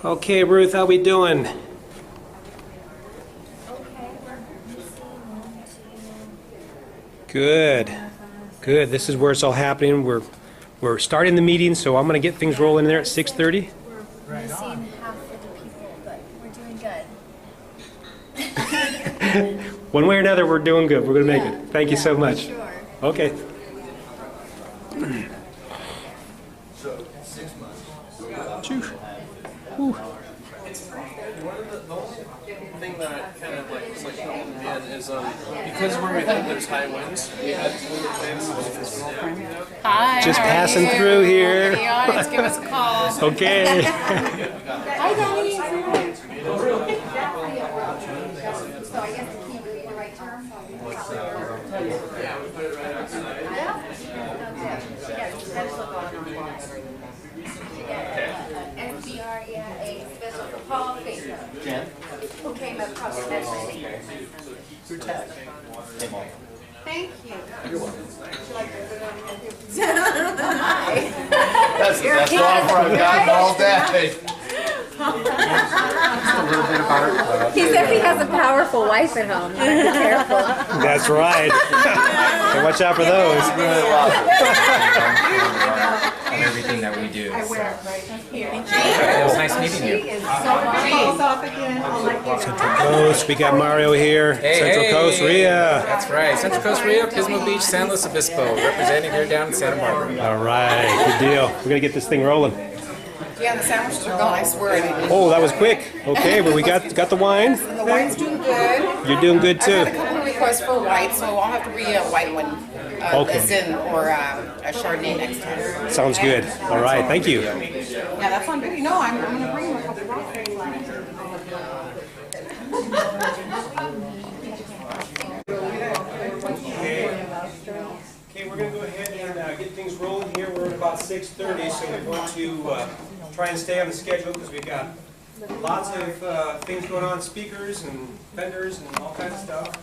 Okay, Ruth, how we doing? Good. Good. This is where it's all happening. We're starting the meeting, so I'm going to get things rolling in there at 6:30. We're missing half of the people, but we're doing good. One way or another, we're doing good. We're going to make it. Thank you so much. Sure. Okay. So 6 months. Phew. Whew. One of the only thing that kind of like was like helping me in is because where we live there's high winds. We had Hi. Just how are passing you? through here. The audience, give us a call. Okay. Hi, Daddy. So I guess the key would be the right term. yeah, we put it right outside. SBREIA, special for Paul Fisher, Jen? who came across the message. Your tag. Hey, Mom. Thank you. You're welcome. Hi. That's the best offer I've gotten all day. He says he has a powerful wife at home. Be careful. That's right. So watch out for those. Really love On everything that we do. So. Here. It was nice meeting you. Central Coast, we got Mario here. Hey, Central hey. Coast, REIA. That's right. Central Coast REIA, Pismo Beach, San Luis Obispo, representing here down in Santa Barbara. All right, good deal. We're gonna get this thing rolling. Yeah, the sandwiches are gone, I swear. Oh, that was quick. Okay, but we got the wine. The wine's doing good. You're doing good I've too. had a couple of requests for white, so I'll have to be a white one. Okay. A Zin or a Chardonnay next time. Sounds good. All right, thank you. Yeah, that's on video. No, I'm going to bring him a couple of Okay, we're going to go ahead and get things rolling here. We're at about 6:30, so we're going to try and stay on the schedule because we've got lots of things going on, speakers and vendors and all kinds of stuff.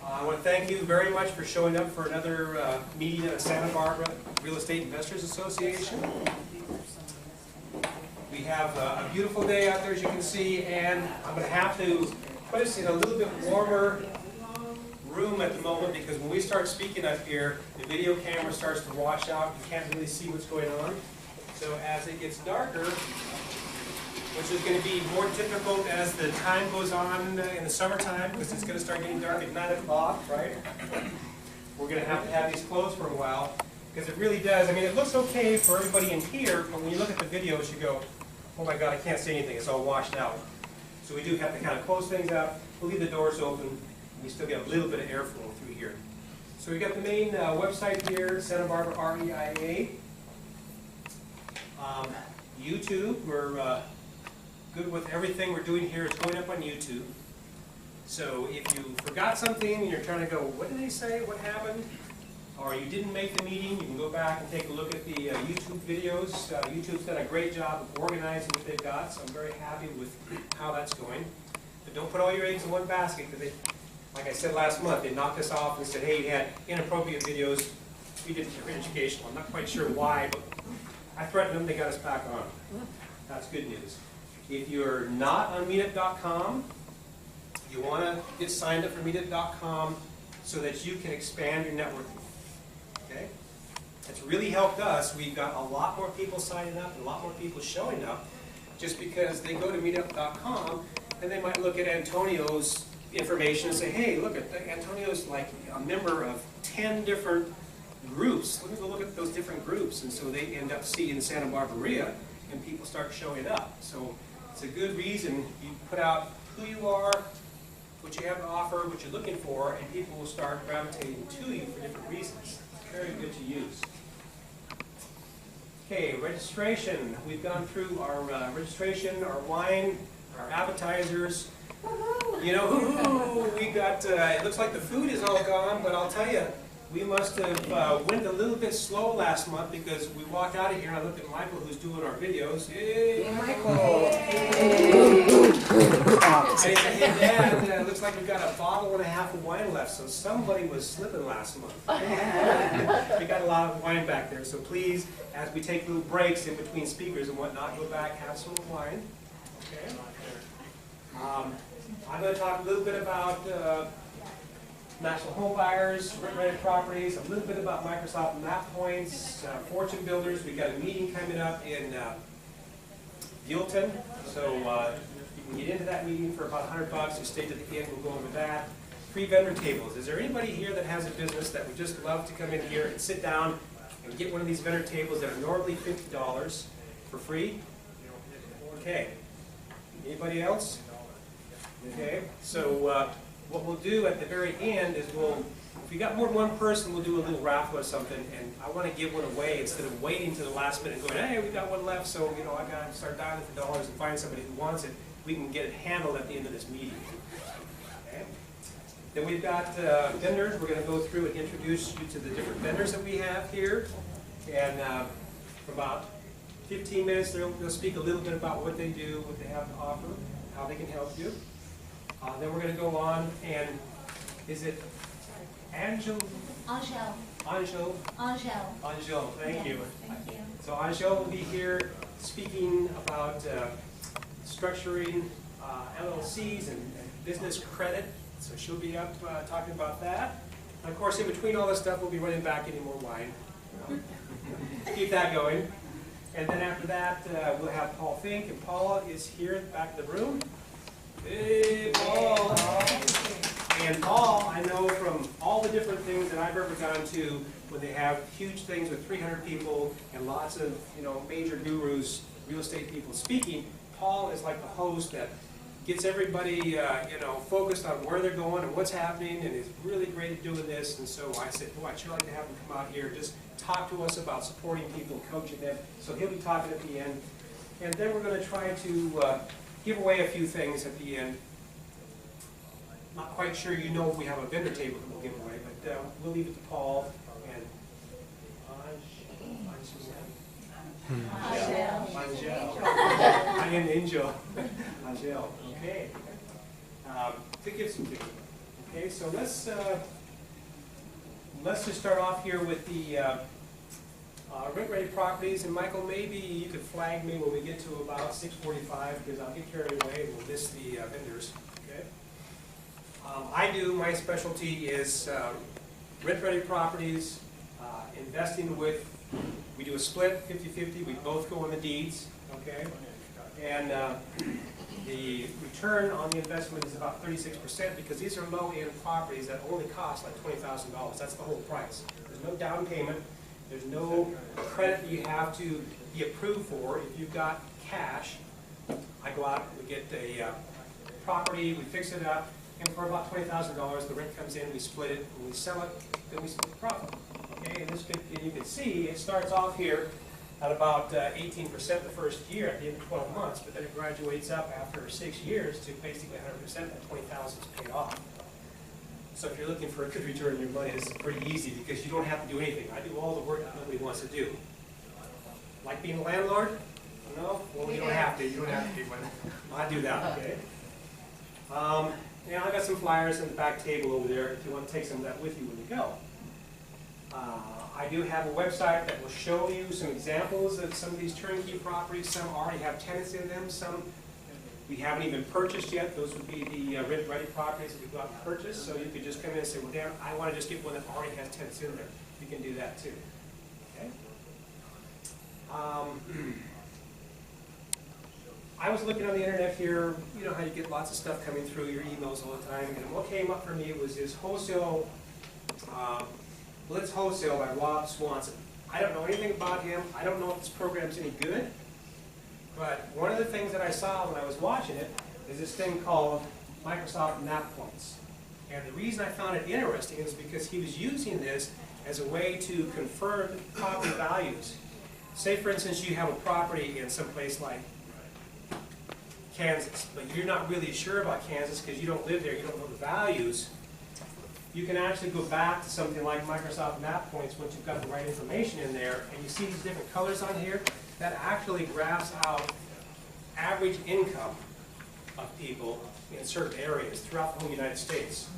I want to thank you very much for showing up for another meeting at Santa Barbara Real Estate Investors Association. We have a beautiful day out there, as you can see, and I'm going to have to put us in a little bit warmer room at the moment because when we start speaking up here, the video camera starts to wash out. You can't really see what's going on. So as it gets darker, which is going to be more difficult as the time goes on in the summertime because it's going to start getting dark at 9 o'clock, right? We're going to have these closed for a while because it really does. I mean, it looks okay for everybody in here, but when you look at the videos, you go, oh my God, I can't see anything. It's all washed out. So we do have to kind of close things up. We'll leave the doors open. We still get a little bit of airflow through here. So we got the main website here, Santa Barbara REIA. YouTube, we're good with everything we're doing here. It's going up on YouTube. So if you forgot something and you're trying to go, what did they say, what happened? Or you didn't make the meeting, you can go back and take a look at the YouTube videos. YouTube's done a great job of organizing what they've got, so I'm very happy with how that's going. But don't put all your eggs in one basket because they, like I said last month, they knocked us off and said, hey, you had inappropriate videos. We didn't get educational. I'm not quite sure why, but I threatened them, they got us back on. That's good news. If you're not on meetup.com, you want to get signed up for meetup.com so that you can expand your networking. Okay? It's really helped us. We've got a lot more people signing up and a lot more people showing up just because they go to meetup.com and they might look at Antonio's information and say, hey, look, Antonio's like a member of 10 different groups. Let me go look at those different groups. And so they end up seeing Santa Barbara REIA and people start showing up. So it's a good reason you put out who you are, what you have to offer, what you're looking for, and people will start gravitating to you for different reasons. It's very good to use. Okay, registration. We've gone through our registration, our wine, our appetizers. You know, we got, it looks like the food is all gone, but I'll tell you, we must have went a little bit slow last month because we walked out of here and I looked at Michael who's doing our videos. Hey, Michael! And Dad, it looks like we've got a bottle and a half of wine left, so somebody was slipping last month. We got a lot of wine back there, so please, as we take little breaks in between speakers and whatnot, go back, have some wine. Okay. I'm going to talk a little bit about national home buyers, rent-ready properties, a little bit about Microsoft map points, fortune builders. We've got a meeting coming up in Gilton, so you can get into that meeting for about $100. You stay to the end, we'll go over that. Free vendor tables. Is there anybody here that has a business that would just love to come in here and sit down and get one of these vendor tables that are normally $50 for free? Okay. Anybody else? Okay. So what we'll do at the very end is if we got more than one person, we'll do a little raffle or something, and I want to give one away instead of waiting to the last minute and going, hey, we got one left, so I got to start dialing for dollars and find somebody who wants it. We can get it handled at the end of this meeting. Okay. Then we've got vendors. We're going to go through and introduce you to the different vendors that we have here, and for about 15 minutes, they'll speak a little bit about what they do, what they have to offer, how they can help you. Then we're going to go on, and is it Angel? Angel, thank you. Thank you. So Angel will be here speaking about structuring LLCs and business credit. So she'll be up talking about that. And of course, in between all this stuff, we'll be running back any more wine. Keep that going. And then after that, we'll have Paul Fink, and Paul is here at the back of the room. Hey, Paul! And Paul, I know from all the different things that I've ever gone to, when they have huge things with 300 people and lots of major gurus, real estate people speaking, Paul is like the host that gets everybody focused on where they're going and what's happening, and is really great at doing this. And so I said, I'd sure like to have him come out here, just talk to us about supporting people, coaching them. So he'll be talking at the end. And then we're going to try to give away a few things at the end. Not quite sure if we have a vendor table that we'll give away, but we'll leave it to Paul and Angel. I am Angel. Angel. Okay. To give some things. Okay, so let's just start off here with the rent-ready properties. And Michael, maybe you could flag me when we get to about 6:45, because I'll get carried away and we'll miss the vendors. Okay. My specialty is rent-ready properties, investing with. We do a split, 50-50. We both go on the deeds. Okay. And the return on the investment is about 36%, because these are low-end properties that only cost like $20,000. That's the whole price. There's no down payment. There's no credit that you have to be approved for. If you've got cash, I go out, we get a property, we fix it up, and for about $20,000, the rent comes in, we split it, when we sell it, then we split the profit. Okay, and you can see it starts off here at about 18% the first year at the end of 12 months, but then it graduates up after 6 years to basically 100%. That $20,000 is paid off. So if you're looking for a good return on your money, this is pretty easy, because you don't have to do anything. I do all the work that nobody wants to do. Like being a landlord? No? Well, you don't have to. You don't have to do but I do that, okay? I got some flyers in the back table over there if you want to take some of that with you when you go. I do have a website that will show you some examples of some of these turnkey properties. Some already have tenants in them. Some we haven't even purchased yet. Those would be the rent-ready properties that we go out and purchase. So you could just come in and say, well, Dan, I want to just get one that already has tenants in there. You can do that too. Okay. I was looking on the internet here. You know how you get lots of stuff coming through your emails all the time. And what came up for me was this wholesale, Blitz Wholesale by Rob Swanson. I don't know anything about him. I don't know if this program's any good. But one of the things that I saw when I was watching it is this thing called Microsoft Map Points. And the reason I found it interesting is because he was using this as a way to confirm property values. Say, for instance, you have a property in some place like Kansas, but you're not really sure about Kansas because you don't live there, you don't know the values. You can actually go back to something like Microsoft Map Points once you've got the right information in there, and you see these different colors on here. That actually graphs out average income of people in certain areas throughout the whole United States.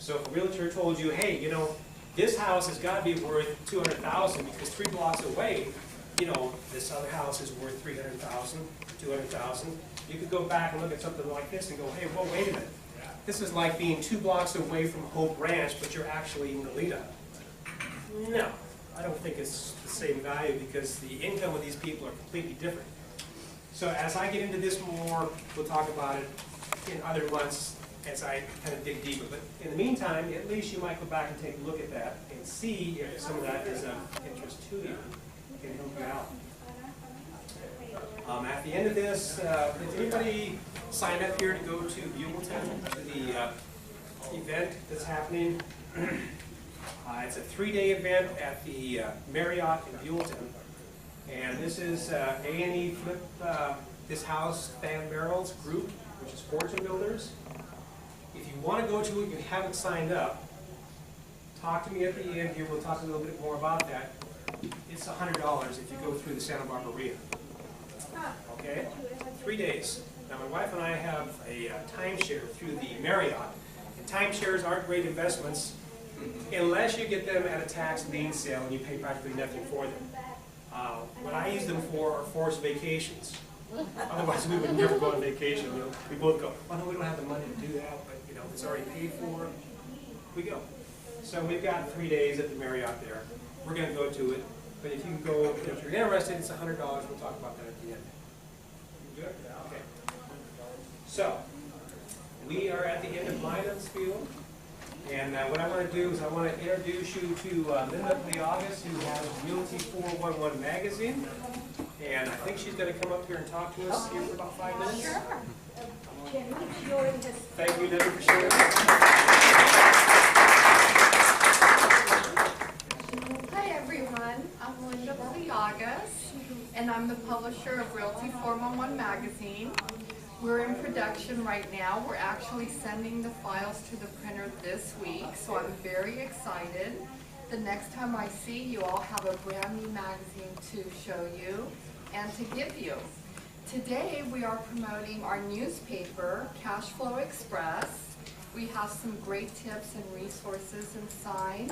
So if a realtor told you, hey, this house has got to be worth $200,000 because 3 blocks away, this other house is worth $300,000. 200,000. You could go back and look at something like this and go, hey, well, wait a minute. This is like being 2 blocks away from Hope Ranch, but you're actually in Goleta. No, I don't think it's the same value because the income of these people are completely different. So as I get into this more, we'll talk about it in other months as I kind of dig deeper. But in the meantime, at least you might go back and take a look at that and see if some of that is of interest to you. It can help you out. At the end of this, did anybody sign up here to go to Buellton, to the event that's happening? It's a 3-day event at the Marriott in Buellton. And this is A&E Flip This House Fan Barrels group, which is Fortune Builders. If you want to go to it and you haven't signed up, talk to me at the end here. We'll talk a little bit more about that. It's $100 if you go through the Santa Barbara REIA. Okay? 3 days. Now, my wife and I have a timeshare through the Marriott. And timeshares aren't great investments unless you get them at a tax lien sale and you pay practically nothing for them. What I use them for are forced vacations. Otherwise, we would never go on vacation. You know, we both go, well, no, we don't have the money to do that, but you know, it's already paid for. We go. So we've got 3 days at the Marriott there. We're going to go to it. But if you go, if you're interested, it's $100. We'll talk about that at the end. You good? Okay. So, we are at the end of Meinungsfield. And what I want to do is I want to introduce you to Linda Leagas, who has Realty 411 magazine. And I think she's going to come up here and talk to us here for about 5 minutes. Sure. Thank you, Linda, for sharing. Hi everyone, I'm Linda Leagas, and I'm the publisher of Realty 411 magazine. We're in production right now. We're actually sending the files to the printer this week, so I'm very excited. The next time I see you, I'll have a brand new magazine to show you and to give you. Today we are promoting our newspaper, Cash Flow Express. We have some great tips and resources inside.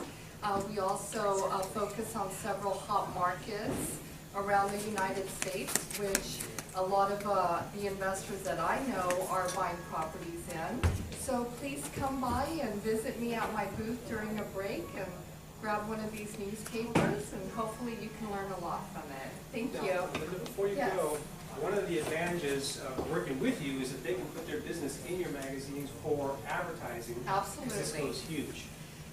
We also focus on several hot markets around the United States, which a lot of the investors that I know are buying properties in. So please come by and visit me at my booth during a break and grab one of these newspapers, and hopefully you can learn a lot from it. Thank you. Now, before you go, one of the advantages of working with you is that they can put their business in your magazines for advertising. Absolutely. This goes huge.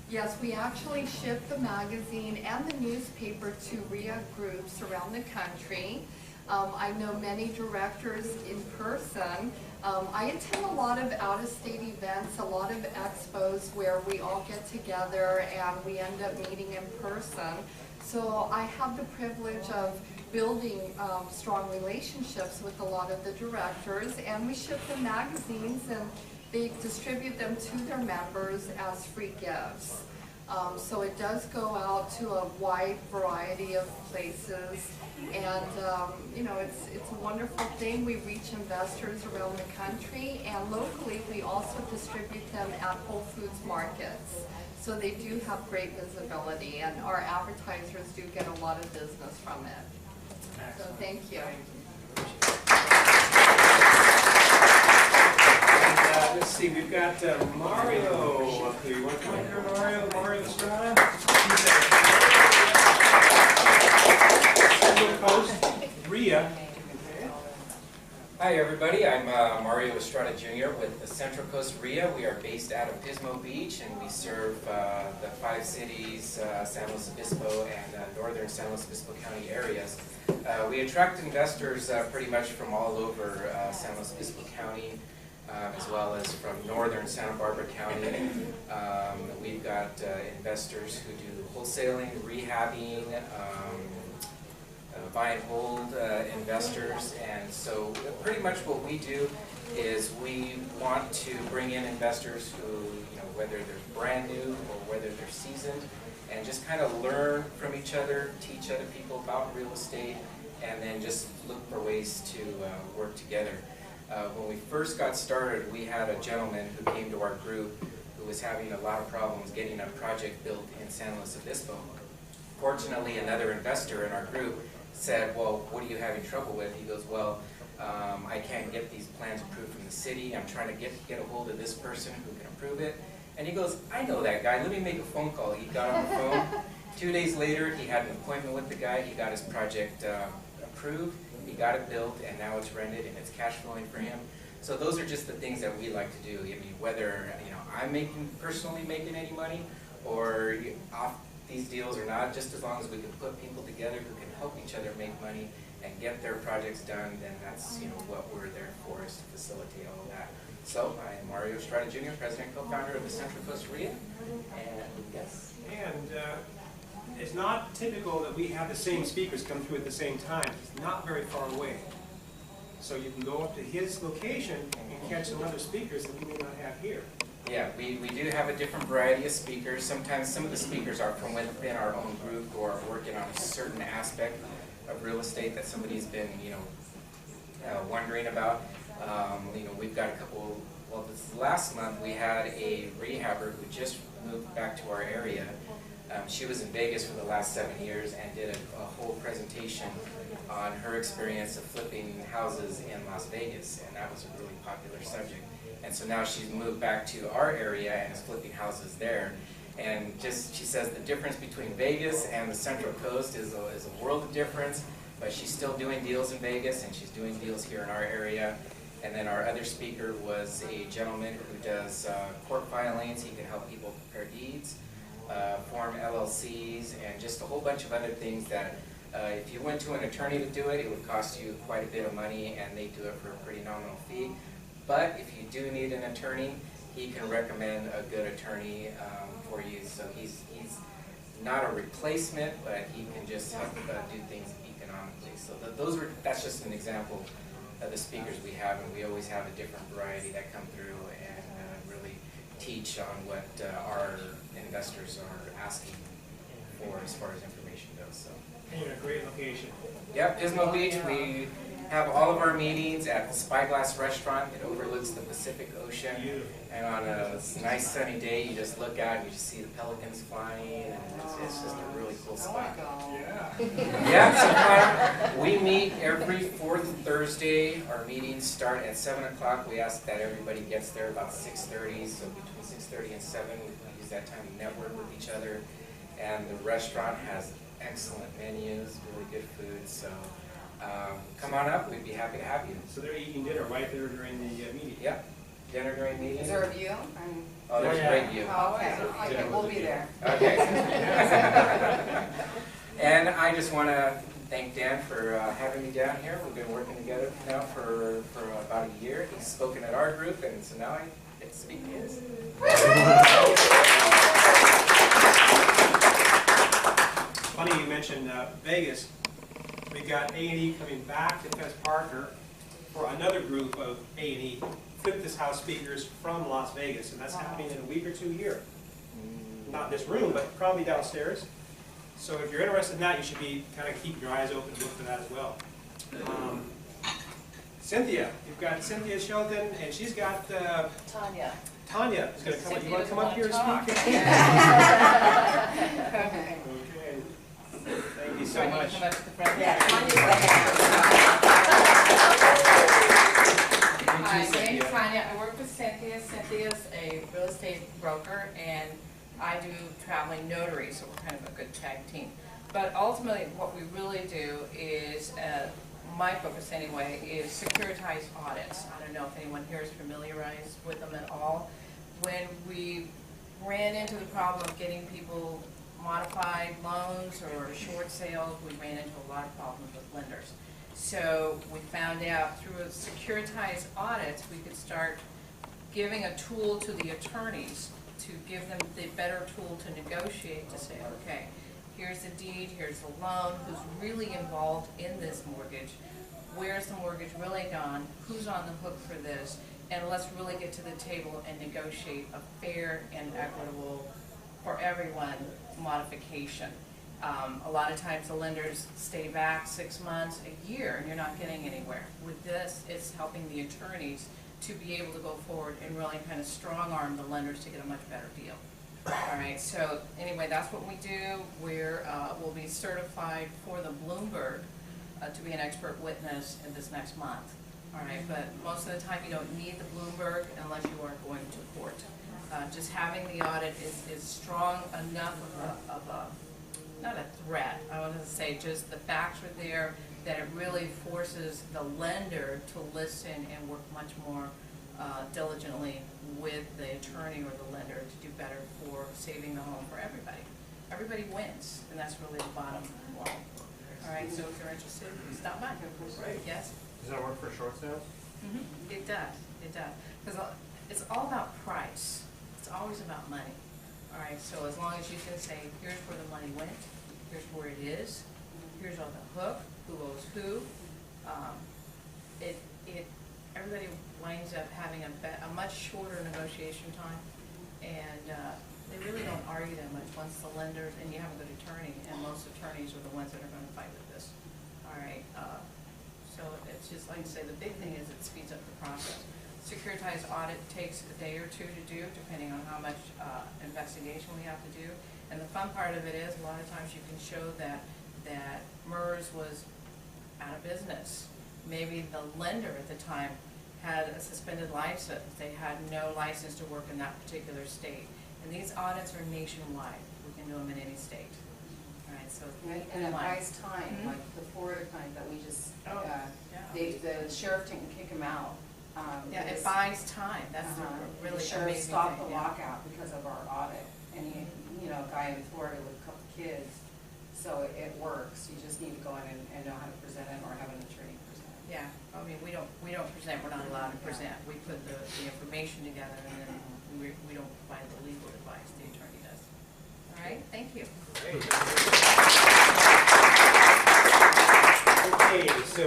Yes, we actually ship the magazine and the newspaper to REIA groups around the country. I know many directors in person. I attend a lot of out-of-state events, a lot of expos where we all get together and we end up meeting in person. So I have the privilege of building strong relationships with a lot of the directors, and we ship them magazines and they distribute them to their members as free gifts. So it does go out to a wide variety of places, and you know, it's a wonderful thing. We reach investors around the country, and locally we also distribute them at Whole Foods markets. So they do have great visibility, and our advertisers do get a lot of business from it. So thank you. Let's see, we've got Mario up here. You want to come up here, Mario? Mario Estrada? Central Coast REIA. Okay. Hi everybody, I'm Mario Estrada Jr. with the Central Coast REIA. We are based out of Pismo Beach, and we serve the 5 cities, San Luis Obispo and northern San Luis Obispo County areas. We attract investors pretty much from all over San Luis Obispo County, as well as from northern Santa Barbara County. We've got investors who do wholesaling, rehabbing, buy and hold investors, and so pretty much what we do is we want to bring in investors who, you know, whether they're brand new or whether they're seasoned, and just kind of learn from each other, teach other people about real estate, and then just look for ways to work together. When we first got started, we had a gentleman who came to our group who was having a lot of problems getting a project built in San Luis Obispo. Fortunately, another investor in our group said, well, what are you having trouble with? He goes, well, I can't get these plans approved from the city. I'm trying to get a hold of this person who can approve it. And he goes, I know that guy, let me make a phone call. He got on the phone. 2 days later, he had an appointment with the guy. He got his project approved. He got it built, and now it's rented, and it's cash flowing for him. So those are just the things that we like to do. I mean, whether I'm personally making any money, or off these deals or not, just as long as we can put people together who can help each other make money and get their projects done, then that's what we're there for, is to facilitate all of that. So I'm Mario Estrada Jr., President and co-founder of the Central Coast SBREIA, and yes. And it's not typical that we have the same speakers come through at the same time. It's not very far away. So you can go up to his location and catch some other speakers that we may not have here. Yeah, we do have a different variety of speakers. Sometimes some of the speakers are from within our own group who are working on a certain aspect of real estate that somebody's been, wondering about. We've got a couple, this last month we had a rehabber who just moved back to our area. She was in Vegas for the last 7 years and did a whole presentation on her experience of flipping houses in Las Vegas, and that was a really popular subject. And so now she's moved back to our area and is flipping houses there. And she says the difference between Vegas and the Central Coast is a world of difference, but she's still doing deals in Vegas and she's doing deals here in our area. And then our other speaker was a gentleman who does court filings. He can help people prepare deeds, form LLCs, and just a whole bunch of other things that if you went to an attorney to do it, it would cost you quite a bit of money, and they do it for a pretty nominal fee. But if you do need an attorney, he can recommend a good attorney for you. So he's not a replacement, but he can just help do things economically. So that's just an example of the speakers we have, and we always have a different variety that come through and really teach on what our investors are asking for as far as information goes. So. And you're in a great location. Yep, Pismo Beach. We have all of our meetings at the Spyglass restaurant. It overlooks the Pacific Ocean. Beautiful. And on a nice sunny day, you just look out and you just see the pelicans flying, and it's just a really cool spot. Yeah. Yeah, so we meet every fourth Thursday. Our meetings start at 7 o'clock. We ask that everybody gets there about 6:30, so between 6:30 and 7, we use that time to network with each other. And the restaurant has excellent menus, really good food, so come on up, we'd be happy to have you. So they're eating dinner right there during the meeting. Yep, dinner during meeting. Is there a view? Oh, there's a great view. Oh, okay, we'll be there. Okay. And I just want to thank Dan for having me down here. We've been working together now for about a year. He's spoken at our group, and so now I get to speak to his. Funny you mentioned Vegas. We've got A&E coming back to Fest Partner for another group of A&E Flip This House speakers from Las Vegas, and that's happening in a week or two here. Not in this room, but probably downstairs. So if you're interested in that, you should be kind of keep your eyes open and look for that as well. Cynthia, you've got Cynthia Shelton, and she's got Tanya. Tanya is going to come up. You want to come up here and speak? Okay. Thank you so much. Hi, my name is Tanya. I work with Cynthia. Cynthia's a real estate broker, and I do traveling notary, so we're kind of a good tag team. But ultimately, what we really do is, my focus anyway, is securitized audits. I don't know if anyone here is familiarized with them at all. When we ran into the problem of getting people modified loans or short sales, we ran into a lot of problems with lenders. So we found out through securitized audits, we could start giving a tool to the attorneys to give them the better tool to negotiate, to say, okay, here's the deed, here's the loan, who's really involved in this mortgage, where's the mortgage really gone, who's on the hook for this, and let's really get to the table and negotiate a fair and equitable, for everyone, modification. A lot of times the lenders stay back 6 months, a year, and you're not getting anywhere. With this, it's helping the attorneys to be able to go forward and really kind of strong arm the lenders to get a much better deal. All right, so anyway, that's what we do. We'll be certified for the Bloomberg to be an expert witness in this next month. all right? But most of the time, you don't need the Bloomberg unless you are going to court. Just having the audit is strong enough of a, not a threat, I want to say just the facts are there, that it really forces the lender to listen and work much more diligently with the attorney or the lender to do better for saving the home for everybody. Everybody wins, and that's really the bottom line. All right, so if you're interested, stop by. Right. Yes? Does that work for short sales? It does, it does. Because it's all about price. It's always about money. All right, so as long as you can say, here's where the money went, here's where it is, here's on the hook, who owes who, everybody winds up having a much shorter negotiation time, and they really don't argue that much once the lenders, and you have a good attorney, and most attorneys are the ones that are going to fight with this. All right, so it's just like I say, the big thing is it speeds up the process. Securitized audit takes a day or two to do, depending on how much investigation we have to do. And the fun part of it is, a lot of times you can show that MERS was out of business. Maybe the lender at the time had a suspended license. They had no license to work in that particular state. And these audits are nationwide. We can do them in any state. All right, so And it buys time, like the Florida kind that we just, the sheriff didn't kick him out. Yeah, it buys time. That's the really the sheriff amazing stopped thing. the lockout because of our audit. And he, a guy in Florida with a couple kids, so it works. You just need to go in and know how to present it or have an attorney present it. Yeah, I mean, we don't present, we're not allowed to present. We put the information together, and then we don't provide the legal advice, the attorney does. All right, thank you. Okay, so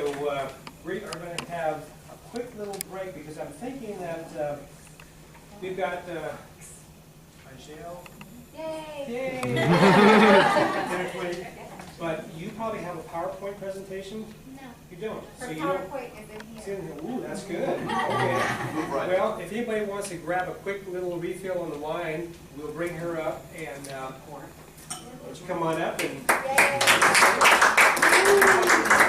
we are going to have a quick little break because I'm thinking that we've got Angel. Yay! Yay! But you probably have a PowerPoint presentation? No. You don't? Her So you don't? PowerPoint is in It's here. in here. Ooh, that's good. Okay. Well, if anybody wants to grab a quick little refill on the wine, we'll bring her up and why don't you come on up and. Yay!